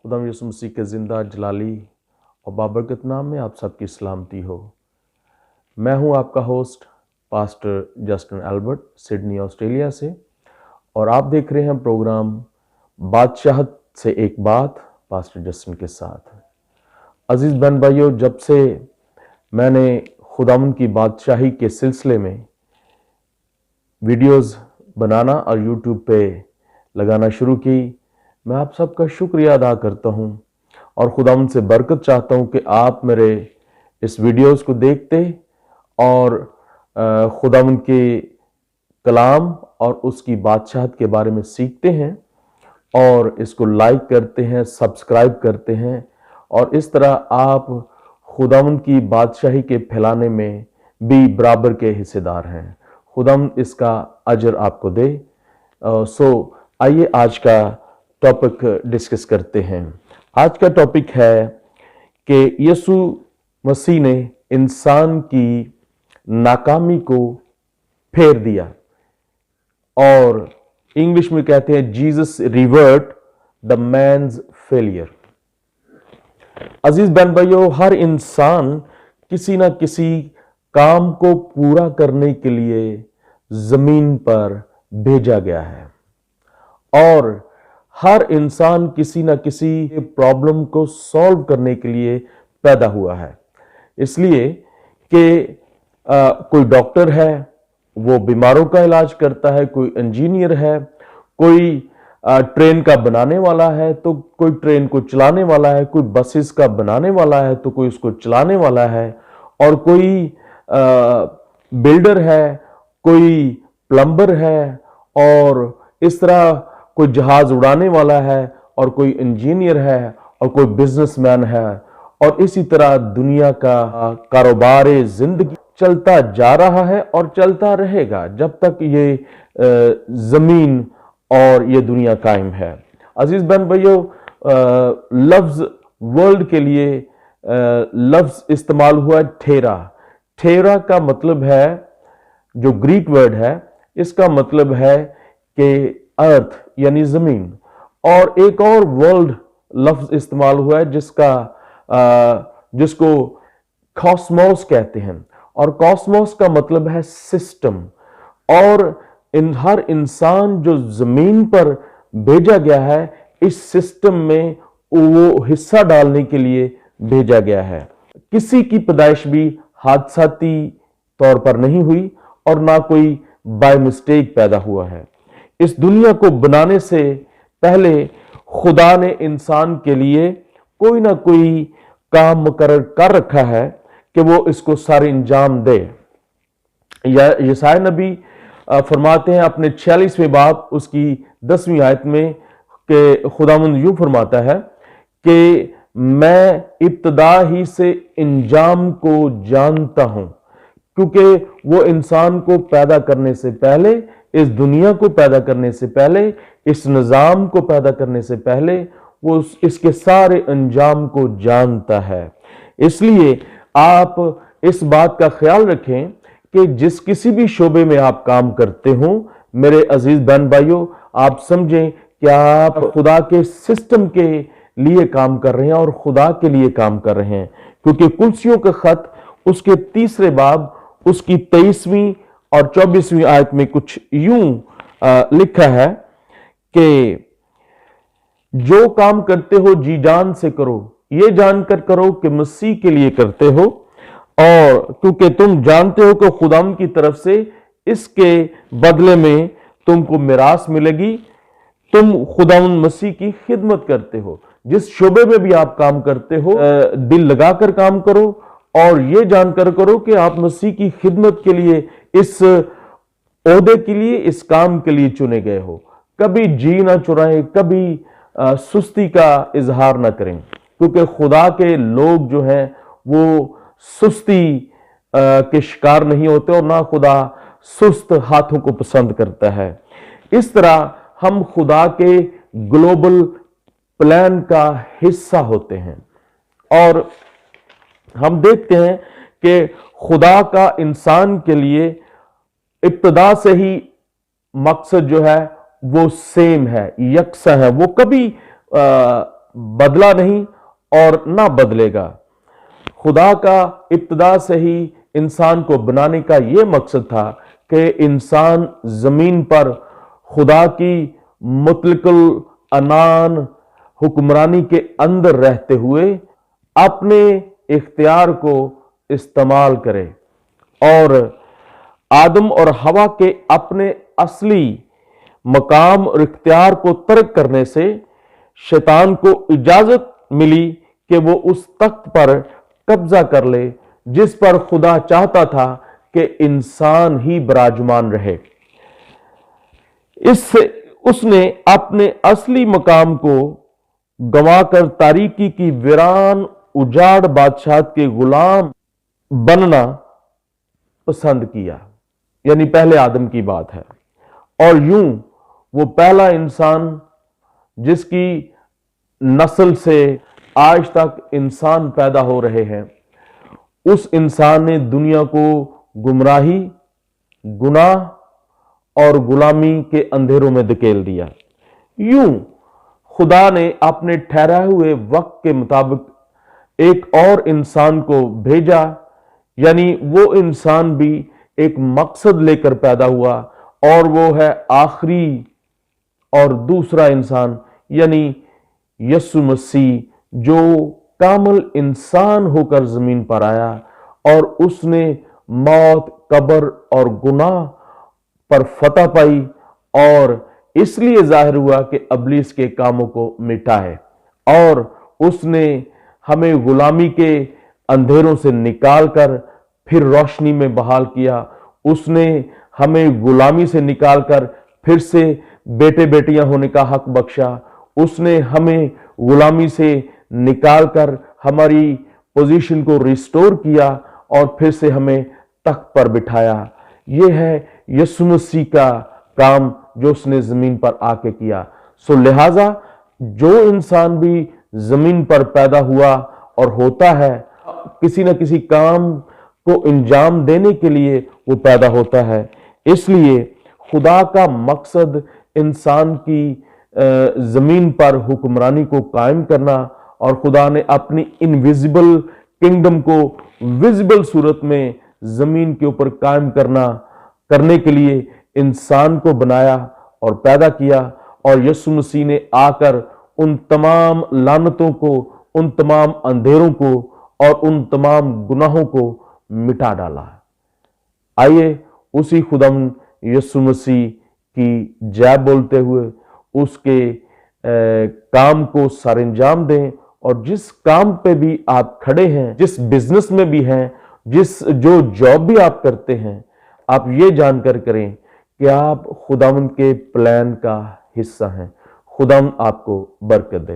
खुदा यीशु मसीह के ज़िंदा जलाली और बाबरकत नाम में आप सबकी सलामती हो। मैं हूं आपका host pastor Justin Albert, Sydney Australia से, और आप देख रहे हैं प्रोग्राम बादशाहत से एक बात पास्टर जस्टिन के साथ। अजीज़ बहन भाइयों, जब से मैंने खुदावंद की बादशाही के सिलसिले में वीडियोस बनाना और यूट्यूब पे लगाना शुरू की, मैं आप सबका शुक्रिया अदा करता हूं और खुदावंद से बरकत चाहता हूं कि आप मेरे इस वीडियोस को देखते और खुदावंद के कलाम और उसकी बादशाहत के बारे में सीखते हैं और इसको लाइक करते हैं, सब्सक्राइब करते हैं, और इस तरह आप खुदावंद की बादशाही के फैलाने में भी बराबर के हिस्सेदार हैं। खुदावंद इसका अजर आपको दे। सो आइए आज का टॉपिक डिस्कस करते हैं। आज का टॉपिक है कि यीशु मसीह ने इंसान की नाकामी को फेर दिया, और इंग्लिश में कहते हैं Jesus revert the man's failure. अजीज बहन भाइयों, हर इंसान किसी ना किसी काम को पूरा करने के लिए जमीन पर भेजा गया है, और हर इंसान किसी ना किसी प्रॉब्लम को सॉल्व करने के लिए पैदा हुआ है। इसलिए कि कोई डॉक्टर है, वो बीमारों का इलाज करता है, कोई इंजीनियर है, कोई ट्रेन का बनाने वाला है तो कोई ट्रेन को चलाने वाला है, कोई बसेस का बनाने वाला है तो कोई उसको चलाने वाला है, और कोई बिल्डर है, कोई प्लम्बर है, और इस तरह कोई जहाज उड़ाने वाला है, और कोई इंजीनियर है, और कोई बिजनेसमैन है, और इसी तरह दुनिया का कारोबार जिंदगी चलता जा रहा है और चलता रहेगा जब तक ये जमीन और ये दुनिया कायम है। अजीज बहन भाइयों, लफ्ज वर्ल्ड के लिए लफ्ज इस्तेमाल हुआ ठेरा। ठेरा का मतलब है, जो ग्रीक वर्ड है, इसका मतलब है कि अर्थ यानी जमीन, और एक और वर्ल्ड लफ्ज इस्तेमाल हुआ है जिसको कॉस्मोस कहते हैं, और कॉस्मोस का मतलब है सिस्टम। और हर इंसान जो जमीन पर भेजा गया है, इस सिस्टम में वो हिस्सा डालने के लिए भेजा गया है। किसी की पैदाइश भी हादसाती तौर पर नहीं हुई और ना कोई बाय मिस्टेक पैदा हुआ है। इस दुनिया को बनाने से पहले खुदा ने इंसान के लिए कोई ना कोई काम मुकर्रर कर रखा है कि वो इसको सारे अंजाम दे। यशायाह नबी फरमाते हैं अपने 46वें बाब उसकी 10वीं आयत में कि खुदावंद यूं फरमाता है कि मैं इब्तदा ही से इंजाम को जानता हूं, क्योंकि वो इंसान को पैदा करने से पहले, इस दुनिया को पैदा करने से पहले, इस निजाम को पैदा करने से पहले वो इसके सारे अंजाम को जानता है। इसलिए आप इस बात का ख्याल रखें कि जिस किसी भी शोबे में आप काम करते हो, मेरे अजीज बहन भाइयों, आप समझें कि आप खुदा के सिस्टम के लिए काम कर रहे हैं और खुदा के लिए काम कर रहे हैं, क्योंकि कुलसियों का खत उसके 3रे बाब उसकी 23वीं और 24वीं आयत में कुछ यूं लिखा है कि जो काम करते हो जी जान से करो, ये जानकर करो कि मसीह के लिए करते हो, और क्योंकि तुम जानते हो कि खुदावंद की तरफ से इसके बदले में तुमको मिरास मिलेगी। तुम खुदावंद मसीह की खिदमत करते हो। जिस शोबे में भी आप काम करते हो, दिल लगाकर काम करो और ये जानकर करो कि आप मसीह की खिदमत के लिए, इस ओहदे के लिए, इस काम के लिए चुने गए हो। कभी जी ना चुराएं, कभी सुस्ती का इजहार ना करें, क्योंकि खुदा के लोग जो हैं वो सुस्ती के शिकार नहीं होते, और ना खुदा सुस्त हाथों को पसंद करता है। इस तरह हम खुदा के ग्लोबल प्लान का हिस्सा होते हैं, और हम देखते हैं कि खुदा का इंसान के लिए इब्तदा से ही मकसद जो है वो सेम है, यकसा है। वो कभी बदला नहीं और ना बदलेगा। खुदा का इब्तिदा से ही इंसान को बनाने का यह मकसद था कि इंसान जमीन पर खुदा की मुतलकुल अनान हुक्मरानी के अंदर रहते हुए अपने इख्तियार को इस्तेमाल करे और आदम और हवा के अपने असली मकाम और इख्तियार को तर्क करने से शैतान को इजाजत मिली कि वो उस तख्त पर कब्जा कर ले जिस पर खुदा चाहता था कि इंसान ही विराजमान रहे। इससे उसने अपने असली मकाम को गंवाकर तारीकी की वीरान उजाड़ बादशाहत के गुलाम बनना पसंद किया। यानी पहले आदम की बात है। और यूं वो पहला इंसान जिसकी नस्ल से आज तक इंसान पैदा हो रहे हैं, उस इंसान ने दुनिया को गुमराही, गुनाह और गुलामी के अंधेरों में धकेल दिया। यूं खुदा ने अपने ठहराए हुए वक्त के मुताबिक एक और इंसान को भेजा, यानी वो इंसान भी एक मकसद लेकर पैदा हुआ और वो है आखिरी और दूसरा इंसान यानी यीशु मसीह, जो कामिल इंसान होकर जमीन पर आया और उसने मौत, कब्र और गुनाह पर फतह पाई और इसलिए जाहिर हुआ कि इब्लीस के कामों को मिटाए और उसने हमें गुलामी के अंधेरों से निकालकर फिर रोशनी में बहाल किया। उसने हमें गुलामी से निकालकर फिर से बेटे बेटियां होने का हक बख्शा। उसने हमें गुलामी से निकालकर हमारी पोजीशन को रिस्टोर किया और फिर से हमें तख्त पर बिठाया। यह है यीशु मसीह का काम जो उसने जमीन पर आके किया। सो लिहाजा जो इंसान भी जमीन पर पैदा हुआ और होता है, किसी न किसी काम को अंजाम देने के लिए वो पैदा होता है। इसलिए खुदा का मकसद इंसान की जमीन पर हुक्मरानी को कायम करना और खुदा ने अपनी इनविजिबल किंगडम को विजिबल सूरत में जमीन के ऊपर कायम करने के लिए इंसान को बनाया और पैदा किया। और यीशु मसीह ने आकर उन तमाम लानतों को, उन तमाम अंधेरों को और उन तमाम गुनाहों को मिटा डाला। आइए उसी खुदाम यीशु मसीह की जय बोलते हुए उसके काम को सरंजाम दें और जिस काम पे भी आप खड़े हैं, जिस बिजनेस में भी हैं, जो जॉब भी आप करते हैं, आप ये जानकर करें कि आप खुदावंद के प्लान का हिस्सा हैं। खुदावंद आपको बरकत दे।